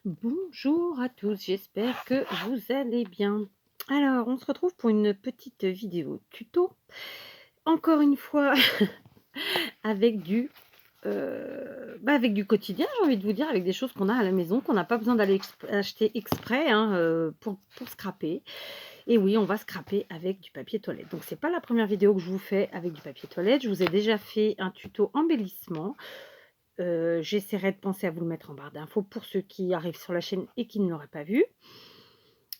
Bonjour à tous, j'espère que vous allez bien. Alors, on se retrouve pour une petite vidéo tuto. Encore une fois, avec avec du quotidien, j'ai envie de vous dire, avec des choses qu'on a à la maison, qu'on n'a pas besoin d'aller acheter exprès hein, pour scraper. Et oui, on va scraper avec du papier toilette. Donc, c'est pas la première vidéo que je vous fais avec du papier toilette. Je vous ai déjà fait un tuto embellissement. J'essaierai de penser à vous le mettre en barre d'infos pour ceux qui arrivent sur la chaîne et qui ne l'auraient pas vu.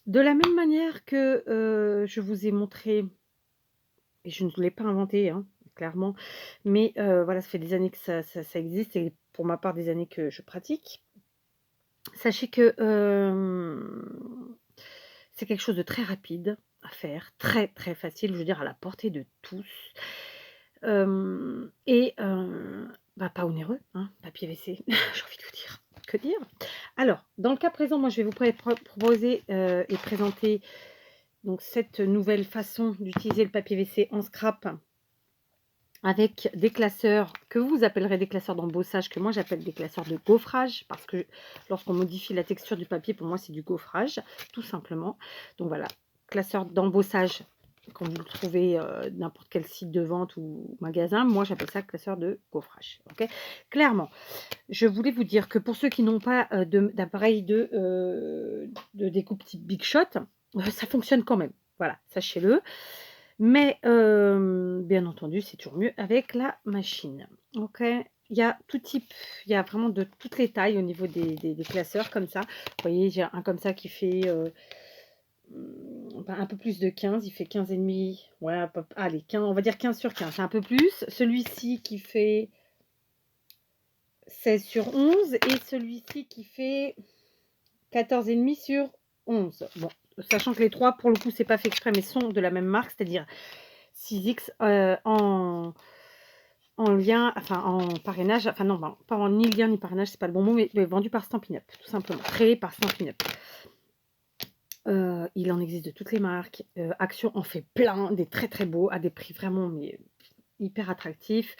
De la même manière que je vous ai montré, et je ne l'ai pas inventé, hein, clairement, mais voilà, ça fait des années que ça existe et pour ma part des années que je pratique. Sachez que c'est quelque chose de très rapide à faire, très très facile, je veux dire à la portée de tous. Et pas onéreux, hein, papier WC, j'ai envie de vous dire. Que dire? Alors, dans le cas présent, moi je vais vous proposer et présenter donc cette nouvelle façon d'utiliser le papier WC en scrap avec des classeurs que vous appellerez des classeurs d'embossage, que moi j'appelle des classeurs de gaufrage, parce que lorsqu'on modifie la texture du papier, pour moi c'est du gaufrage, tout simplement. Donc voilà, classeur d'embossage, quand vous le trouvez n'importe quel site de vente ou magasin, moi j'appelle ça classeur de gaufrage. Okay, clairement, je voulais vous dire que pour ceux qui n'ont pas d'appareil de découpe type Big Shot, ça fonctionne quand même. Voilà, sachez-le. Mais bien entendu, c'est toujours mieux avec la machine. OK? Il y a tout type, il y a vraiment de toutes les tailles au niveau des classeurs comme ça. Vous voyez, j'ai un comme ça qui fait un peu plus de 15, il fait 15,5. Ouais, allez, 15, on va dire 15 sur 15, c'est un peu plus. Celui-ci qui fait 16 sur 11 et celui-ci qui fait 14,5 sur 11. Bon, sachant que les trois, pour le coup, c'est pas fait exprès, mais sont de la même marque, c'est-à-dire 6X en lien, enfin en parrainage, enfin non, pas en ni lien ni parrainage, c'est pas le bon mot, mais vendu par Stampin' Up, tout simplement, créé par Stampin' Up. Il en existe de toutes les marques. Action en fait plein, des très très beaux, à des prix vraiment mais hyper attractifs.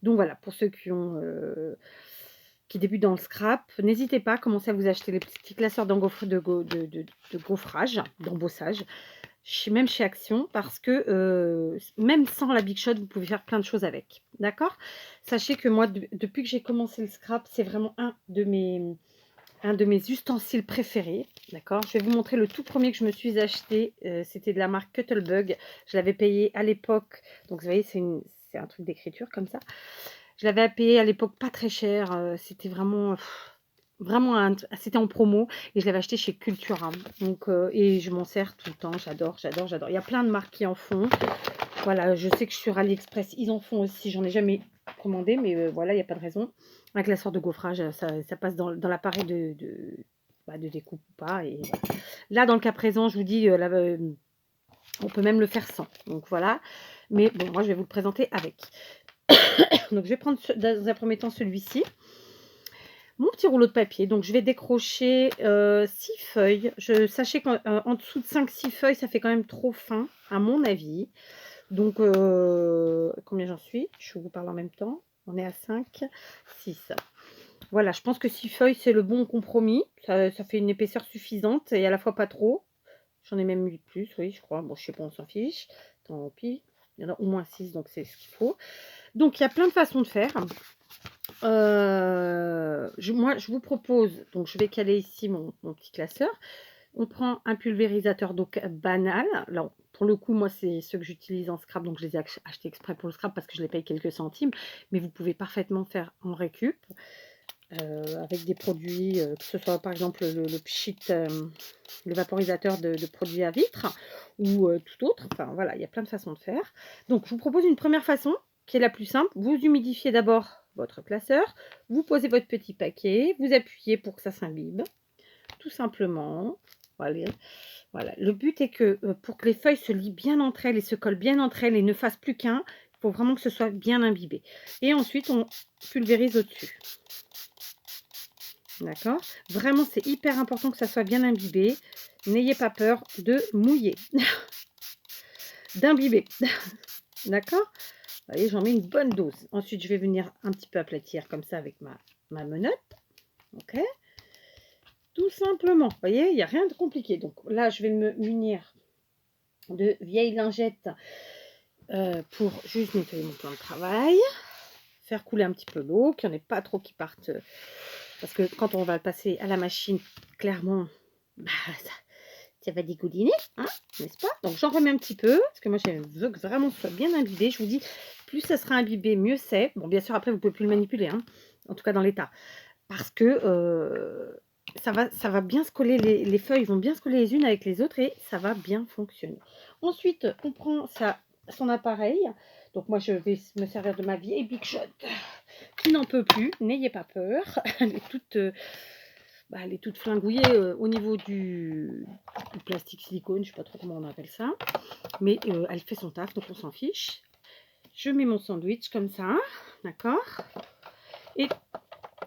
Donc voilà, pour ceux qui débutent dans le scrap, n'hésitez pas à commencer à vous acheter les petits classeurs de gaufrage, d'embossage. Même chez Action, parce que même sans la Big Shot, vous pouvez faire plein de choses avec. D'accord? Sachez que moi, depuis que j'ai commencé le scrap, c'est vraiment un de mes ustensiles préférés. D'accord? Je vais vous montrer le tout premier que je me suis acheté. C'était de la marque Cuttlebug. Je l'avais payé à l'époque. Donc, vous voyez, c'est un truc d'écriture comme ça. Je l'avais payé à l'époque pas très cher. C'était vraiment... Vraiment, c'était en promo et je l'avais acheté chez Cultura. Donc, et je m'en sers tout le temps. J'adore, j'adore, j'adore. Il y a plein de marques qui en font. Voilà, je sais que sur AliExpress, ils en font aussi. J'en ai jamais commandé, mais voilà, il n'y a pas de raison. Un classeur de gaufrage, ça passe dans l'appareil de découpe ou pas. Et voilà. Là, dans le cas présent, je vous dis, on peut même le faire sans. Donc voilà. Mais bon, moi, je vais vous le présenter avec. Donc, je vais prendre dans un premier temps celui-ci. Mon petit rouleau de papier, donc je vais décrocher 6 feuilles. Sachez qu'en dessous de 5-6 feuilles, ça fait quand même trop fin, à mon avis. Donc, combien j'en suis? Je vous parle en même temps. On est à 5, 6. Voilà, je pense que 6 feuilles, c'est le bon compromis. Ça fait une épaisseur suffisante et à la fois pas trop. J'en ai même eu plus, oui, je crois. Bon, je sais pas, on s'en fiche. Tant pis. Il y en a au moins 6, donc c'est ce qu'il faut. Donc, il y a plein de façons de faire. Moi, je vous propose, donc je vais caler ici mon petit classeur. On prend un pulvérisateur d'eau banal. Alors, pour le coup, moi, c'est ceux que j'utilise en scrap, donc je les ai achetés exprès pour le scrap parce que je les paye quelques centimes. Mais vous pouvez parfaitement faire en récup avec des produits, que ce soit par exemple le pchit, le vaporisateur de produits à vitre ou tout autre. Enfin, voilà, il y a plein de façons de faire. Donc, je vous propose une première façon qui est la plus simple. Vous humidifiez d'abord votre classeur, vous posez votre petit paquet, vous appuyez pour que ça s'imbibe, tout simplement. Voilà. Voilà. Le but est que pour que les feuilles se lient bien entre elles et se collent bien entre elles et ne fassent plus qu'un, il faut vraiment que ce soit bien imbibé. Et ensuite, on pulvérise au-dessus. D'accord? Vraiment, c'est hyper important que ça soit bien imbibé. N'ayez pas peur de mouiller, d'imbiber. D'accord? Vous voyez, j'en mets une bonne dose. Ensuite, je vais venir un petit peu aplatir comme ça avec ma menotte. OK? tout simplement. Vous voyez, il n'y a rien de compliqué. Donc là, je vais me munir de vieilles lingettes pour juste nettoyer mon plan de travail. Faire couler un petit peu l'eau, qu'il n'y en ait pas trop qui partent. Parce que quand on va le passer à la machine, clairement, bah, ça va dégouliner, hein, n'est-ce pas? Donc j'en remets un petit peu, parce que moi je veux que vraiment ce soit bien imbibé. Je vous dis, plus ça sera imbibé, mieux c'est. Bon, bien sûr, après, vous ne pouvez plus le manipuler, hein, en tout cas dans l'état. Parce que ça va bien se coller, les feuilles vont bien se coller les unes avec les autres et ça va bien fonctionner. Ensuite, on prend son appareil. Donc moi, je vais me servir de ma vieille Big Shot qui n'en peut plus. N'ayez pas peur. Elle est toute flingouillée au niveau du plastique silicone. Je ne sais pas trop comment on appelle ça. Mais elle fait son taf, donc on s'en fiche. Je mets mon sandwich comme ça. D'accord? Et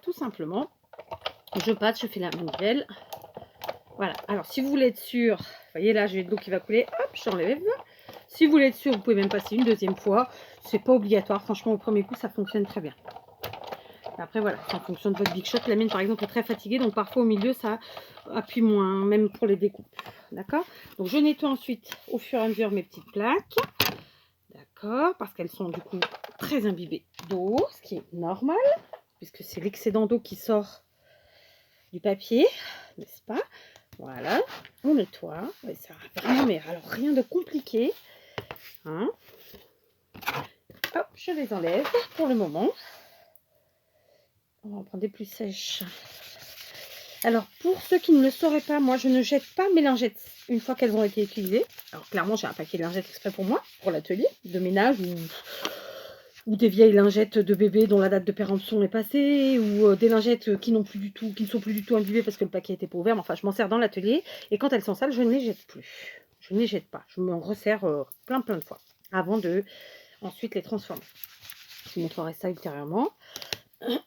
tout simplement, je passe, je fais la manivelle. Voilà. Alors, si vous voulez être sûr, vous voyez là, j'ai de l'eau qui va couler. Hop, j'enlève. Si vous voulez être sûr, vous pouvez même passer une deuxième fois. C'est pas obligatoire. Franchement, au premier coup, ça fonctionne très bien. Après, voilà, ça fonctionne de votre Big Shot. La mienne, par exemple, est très fatiguée. Donc, parfois, au milieu, ça appuie moins, même pour les découpes. D'accord? Donc, je nettoie ensuite, au fur et à mesure, mes petites plaques. D'accord? Parce qu'elles sont, du coup, très imbibées d'eau, ce qui est normal, puisque c'est l'excédent d'eau qui sort du papier, n'est-ce pas? Voilà, on nettoie. Ouais, ça vraiment, mais alors rien de compliqué. Hein? Hop, je les enlève pour le moment. On va en prendre des plus sèches. Alors, pour ceux qui ne le sauraient pas, moi, je ne jette pas mes lingettes une fois qu'elles ont été utilisées. Alors, clairement, j'ai un paquet de lingettes exprès pour moi, pour l'atelier de ménage ou des vieilles lingettes de bébé dont la date de péremption est passée, ou des lingettes qui ne sont plus du tout imbibées parce que le paquet était pas ouvert. Mais enfin, je m'en sers dans l'atelier et quand elles sont sales, je ne les jette plus. Je ne les jette pas. Je m'en resserre plein de fois avant de ensuite les transformer. Je vous montrerai ça ultérieurement. Mais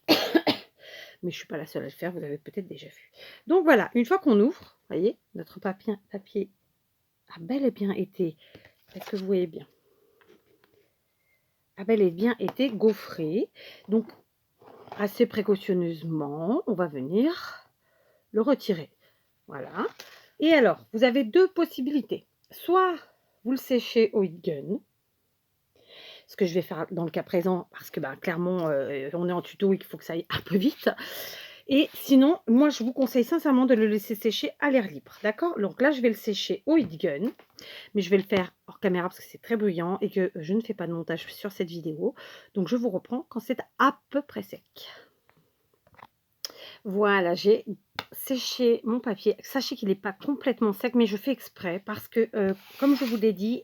je ne suis pas la seule à le faire, vous avez peut-être déjà vu. Donc voilà, une fois qu'on ouvre, vous voyez, notre papier a bel et bien été, est-ce que vous voyez bien, a bel et bien été gaufré. Donc assez précautionneusement, on va venir le retirer. Voilà. Et alors, vous avez deux possibilités. Soit vous le séchez au heat gun, ce que je vais faire dans le cas présent, parce que clairement, on est en tuto et qu'il faut que ça aille un peu vite. Et sinon, moi, je vous conseille sincèrement de le laisser sécher à l'air libre. D'accord? Donc là, je vais le sécher au heat gun, mais je vais le faire hors caméra parce que c'est très bruyant et que je ne fais pas de montage sur cette vidéo. Donc, je vous reprends quand c'est à peu près sec. Voilà, j'ai séché mon papier. Sachez qu'il n'est pas complètement sec, mais je fais exprès parce que, comme je vous l'ai dit,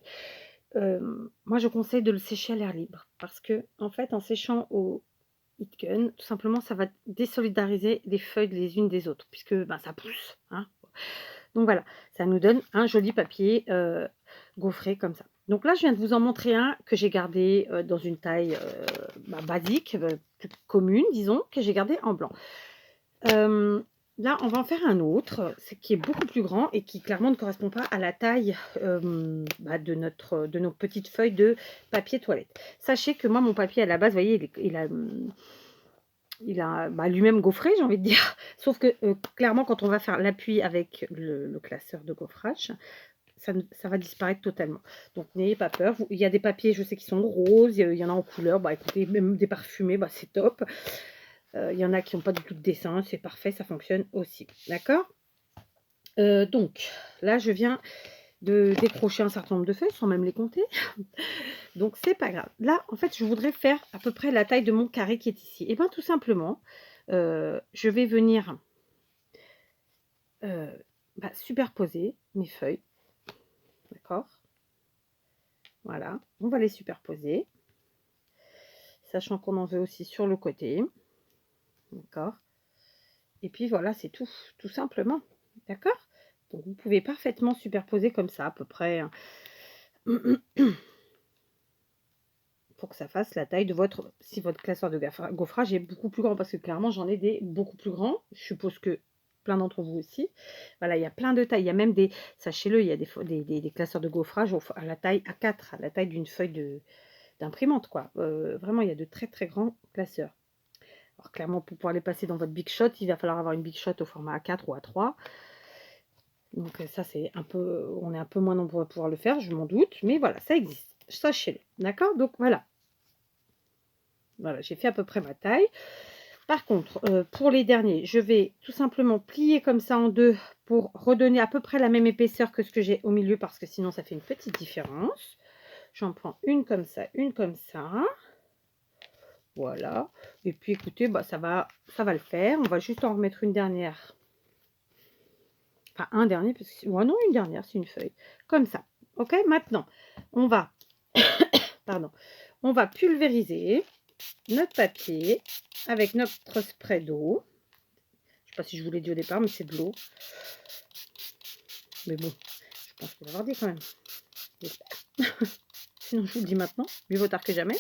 moi, je conseille de le sécher à l'air libre parce que, en fait, en séchant au heat gun, tout simplement, ça va désolidariser les feuilles les unes des autres puisque ça pousse. Hein. Donc voilà, ça nous donne un joli papier gaufré comme ça. Donc là, je viens de vous en montrer un que j'ai gardé dans une taille basique, plus commune, disons, que j'ai gardé en blanc. Là, on va en faire un autre, qui est beaucoup plus grand et qui clairement ne correspond pas à la taille de nos petites feuilles de papier toilette. Sachez que moi, mon papier à la base, vous voyez, il a lui-même gaufré, j'ai envie de dire. Sauf que clairement, quand on va faire l'appui avec le classeur de gaufrage, ça va disparaître totalement. Donc n'ayez pas peur. Il y a des papiers, je sais, qui sont roses, il y en a en couleur. Écoutez, même des parfumés, c'est top. Il y en a qui n'ont pas du tout de dessin, c'est parfait, ça fonctionne aussi. D'accord? Donc, là, je viens de décrocher un certain nombre de feuilles, sans même les compter. Donc, c'est pas grave. Là, en fait, je voudrais faire à peu près la taille de mon carré qui est ici. Et bien, tout simplement, je vais venir superposer mes feuilles. D'accord? Voilà, on va les superposer. Sachant qu'on en veut aussi sur le côté. D'accord? Et puis voilà, c'est tout simplement. D'accord? Donc vous pouvez parfaitement superposer comme ça, à peu près, pour que ça fasse la taille de si votre classeur de gaufrage est beaucoup plus grand, parce que clairement j'en ai des beaucoup plus grands. Je suppose que plein d'entre vous aussi. Voilà, il y a plein de tailles. Il y a même sachez-le, il y a des classeurs de gaufrage à la taille A4, à la taille d'une feuille d'imprimante, quoi. Vraiment, il y a de très très grands classeurs. Alors clairement, pour pouvoir les passer dans votre Big Shot, il va falloir avoir une Big Shot au format A4 ou A3. Donc ça, c'est un peu, on est un peu moins nombreux à pouvoir le faire, je m'en doute. Mais voilà, ça existe, sachez-le. D'accord? Donc voilà. Voilà, j'ai fait à peu près ma taille. Par contre, pour les derniers, je vais tout simplement plier comme ça en deux pour redonner à peu près la même épaisseur que ce que j'ai au milieu, parce que sinon ça fait une petite différence. J'en prends une comme ça, une comme ça. Voilà. Et puis écoutez, bah, ça va le faire. On va juste en remettre une dernière. Enfin, un dernier, parce que... ouais, non, une dernière, c'est une feuille. Comme ça. Ok, maintenant, on va... Pardon. On va pulvériser notre papier avec notre spray d'eau. Je ne sais pas si je vous l'ai dit au départ, mais c'est de l'eau. Mais bon, je pense qu'il va l'avoir dit quand même. J'espère. Sinon, je vous le dis maintenant. Mieux vaut tard que jamais.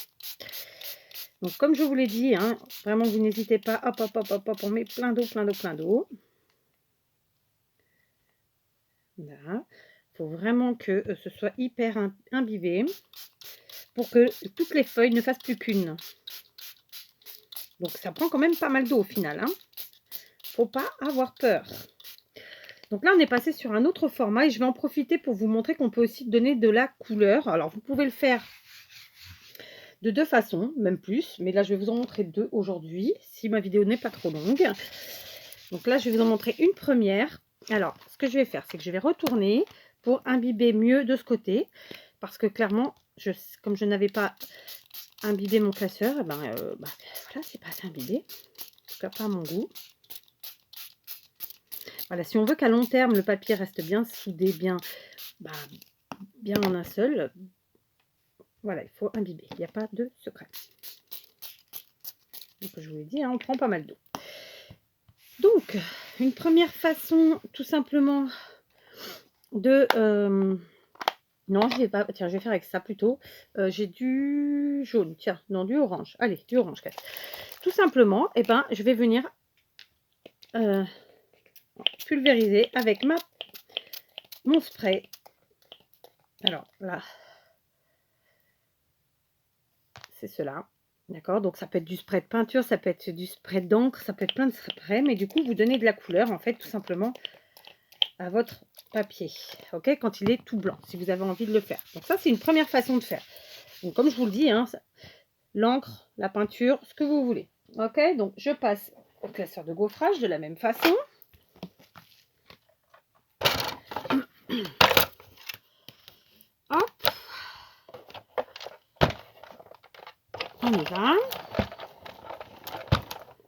Donc, comme je vous l'ai dit, hein, vraiment, vous n'hésitez pas. Hop, hop, hop, hop, hop. On met plein d'eau, plein d'eau, plein d'eau. Là. Il faut vraiment que ce soit hyper imbibé pour que toutes les feuilles ne fassent plus qu'une. Donc, ça prend quand même pas mal d'eau au final. Hein. Faut pas avoir peur. Donc là, on est passé sur un autre format et je vais en profiter pour vous montrer qu'on peut aussi donner de la couleur. Alors, vous pouvez le faire de deux façons, même plus. Mais là, je vais vous en montrer deux aujourd'hui, si ma vidéo n'est pas trop longue. Donc là, je vais vous en montrer une première. Alors, ce que je vais faire, c'est que je vais retourner pour imbiber mieux de ce côté. Parce que clairement, comme je n'avais pas imbibé mon classeur, voilà, c'est pas assez imbibé. En tout cas, pas à mon goût. Voilà, si on veut qu'à long terme, le papier reste bien soudé, bien en un seul, voilà, il faut imbiber. Il n'y a pas de secret. Donc, je vous l'ai dit, hein, on prend pas mal d'eau. Donc, une première façon, tout simplement, de... non, je vais pas... Tiens, je vais faire avec ça plutôt. J'ai du jaune. Tiens, non, du orange. Allez, du orange. Tout simplement, eh ben, je vais venir pulvériser avec mon spray. Alors, là, c'est cela. D'accord? Donc, ça peut être du spray de peinture, ça peut être du spray d'encre, ça peut être plein de sprays. Mais du coup, vous donnez de la couleur, en fait, tout simplement, à votre papier. Ok? Quand il est tout blanc, si vous avez envie de le faire. Donc, ça, c'est une première façon de faire. Donc, comme je vous le dis, hein, l'encre, la peinture, ce que vous voulez. Ok? Donc, je passe au classeur de gaufrage de la même façon. Hop. On y va.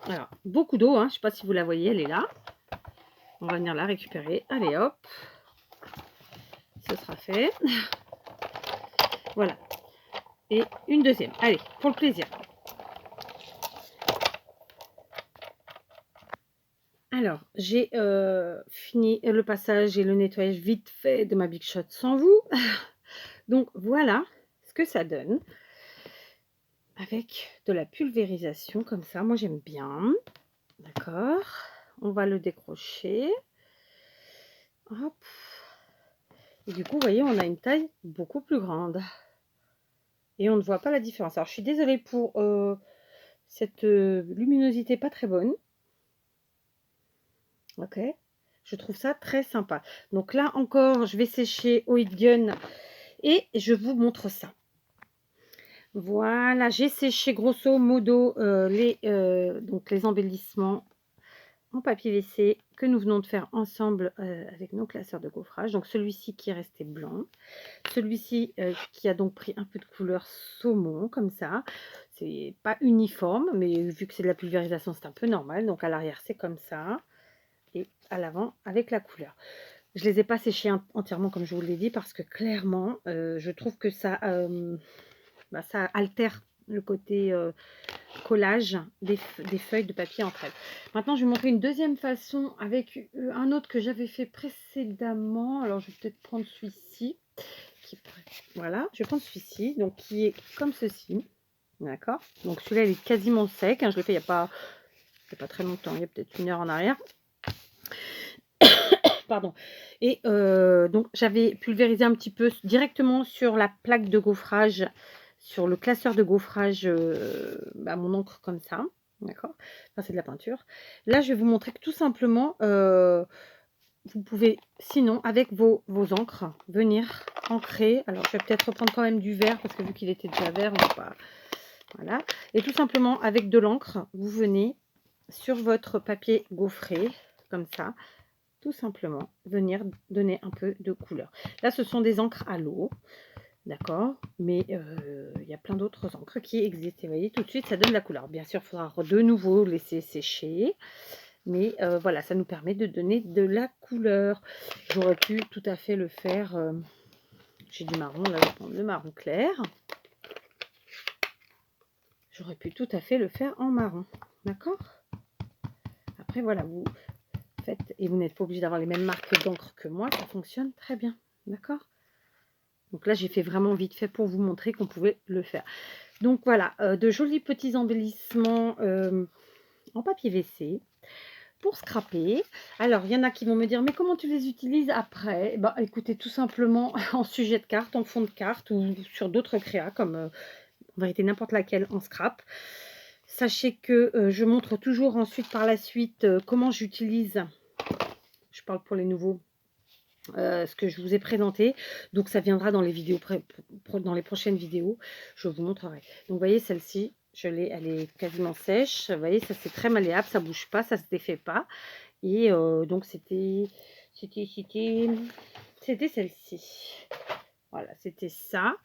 Alors, beaucoup d'eau, hein, je ne sais pas si vous la voyez, elle est là. On va venir la récupérer. Allez, hop. Ce sera fait. Voilà. Et une deuxième. Allez, pour le plaisir. Alors, j'ai fini le passage et le nettoyage vite fait de ma Big Shot sans vous. Donc, voilà ce que ça donne. Avec de la pulvérisation comme ça. Moi, j'aime bien. D'accord. On va le décrocher. Hop. Et du coup, vous voyez, on a une taille beaucoup plus grande. Et on ne voit pas la différence. Alors, je suis désolée pour cette luminosité pas très bonne. Ok. Je trouve ça très sympa. Donc là, encore, je vais sécher au heat gun et je vous montre ça. Voilà, j'ai séché grosso modo donc les embellissements en papier WC que nous venons de faire ensemble avec nos classeurs de gaufrage. Donc celui-ci qui est resté blanc, celui-ci qui a donc pris un peu de couleur saumon comme ça. C'est pas uniforme, mais vu que c'est de la pulvérisation, c'est un peu normal. Donc à l'arrière, c'est comme ça et à l'avant avec la couleur. Je les ai pas séchés entièrement comme je vous l'ai dit parce que clairement, je trouve que ça ça altère le côté collage des feuilles de papier entre elles. Maintenant, je vais vous montrer une deuxième façon avec un autre que j'avais fait précédemment. Alors, je vais peut-être prendre celui-ci. Voilà, je vais prendre celui-ci, donc qui est comme ceci. D'accord. Donc, celui-là, il est quasiment sec. Hein, je l'ai fait il n'y a pas très longtemps, il y a peut-être une heure en arrière. Pardon. Et donc, j'avais pulvérisé un petit peu directement sur la plaque de gaufrage, sur le classeur de gaufrage, mon encre comme ça. d'accord? Enfin, c'est de la peinture. Là, je vais vous montrer que tout simplement, vous pouvez, sinon, avec vos encres, venir ancrer. Alors, je vais peut-être reprendre quand même du vert, parce que vu qu'il était déjà vert, on va pas... Voilà. Et tout simplement, avec de l'encre, vous venez sur votre papier gaufré, comme ça, tout simplement, venir donner un peu de couleur. Là, ce sont des encres à l'eau, d'accord? Mais il y a plein d'autres encres qui existent. Et vous voyez, tout de suite, ça donne la couleur. Bien sûr, il faudra de nouveau laisser sécher. Mais voilà, ça nous permet de donner de la couleur. J'aurais pu tout à fait le faire. J'ai du marron, là, je vais prendre le marron clair. J'aurais pu tout à fait le faire en marron. D'accord? Après, voilà, vous faites, et vous n'êtes pas obligé d'avoir les mêmes marques d'encre que moi, ça fonctionne très bien. D'accord? Donc là, j'ai fait vraiment vite fait pour vous montrer qu'on pouvait le faire. Donc voilà, de jolis petits embellissements en papier WC pour scraper. Alors, il y en a qui vont me dire, mais comment tu les utilises après? Bah, écoutez, tout simplement en sujet de carte, en fond de carte ou sur d'autres créas, comme en vérité n'importe laquelle en scrap. Sachez que je montre toujours ensuite par la suite comment j'utilise, je parle pour les nouveaux, ce que je vous ai présenté. Donc ça viendra dans les vidéos, dans les prochaines vidéos, je vous montrerai. Donc vous voyez celle-ci, elle est quasiment sèche. Vous voyez, ça c'est très malléable, ça bouge pas, ça se défait pas. Et donc c'était celle-ci. Voilà, c'était ça.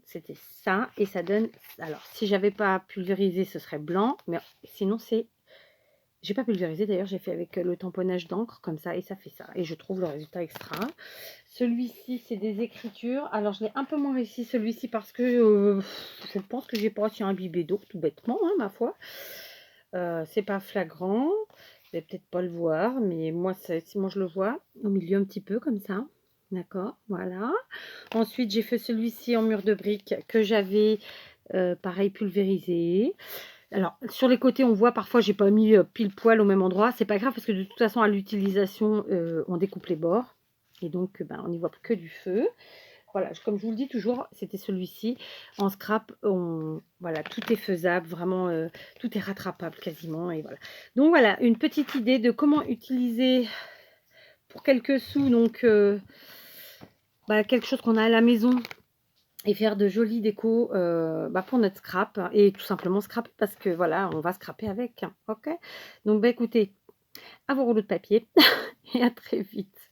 C'était ça. Et ça donne... Alors, si j'avais pas pulvérisé, ce serait blanc. Mais sinon, c'est... J'ai pas pulvérisé, d'ailleurs, j'ai fait avec le tamponnage d'encre, comme ça, et ça fait ça. Et je trouve le résultat extra. Celui-ci, c'est des écritures. Alors, je l'ai un peu moins réussi, celui-ci, parce que je pense que j'ai pas aussi imbibé d'eau, tout bêtement, hein, ma foi. C'est pas flagrant. Vous n'allez peut-être pas le voir, mais moi, moi, je le vois au milieu un petit peu, comme ça. D'accord, voilà. Ensuite, j'ai fait celui-ci en mur de briques que j'avais, pareil, pulvérisé. Alors, sur les côtés, on voit parfois, j'ai pas mis pile poil au même endroit. C'est pas grave parce que de toute façon, à l'utilisation, on découpe les bords. Et donc, ben, on n'y voit que du feu. Voilà, comme je vous le dis toujours, c'était celui-ci. En scrap, voilà, tout est faisable, vraiment, tout est rattrapable quasiment. Et voilà. Donc voilà, une petite idée de comment utiliser pour quelques sous, donc bah, quelque chose qu'on a à la maison et faire de jolies décos bah, pour notre scrap et tout simplement scraper parce que voilà, on va scraper avec. Ok. Donc bah écoutez, à vos rouleaux de papier et à très vite.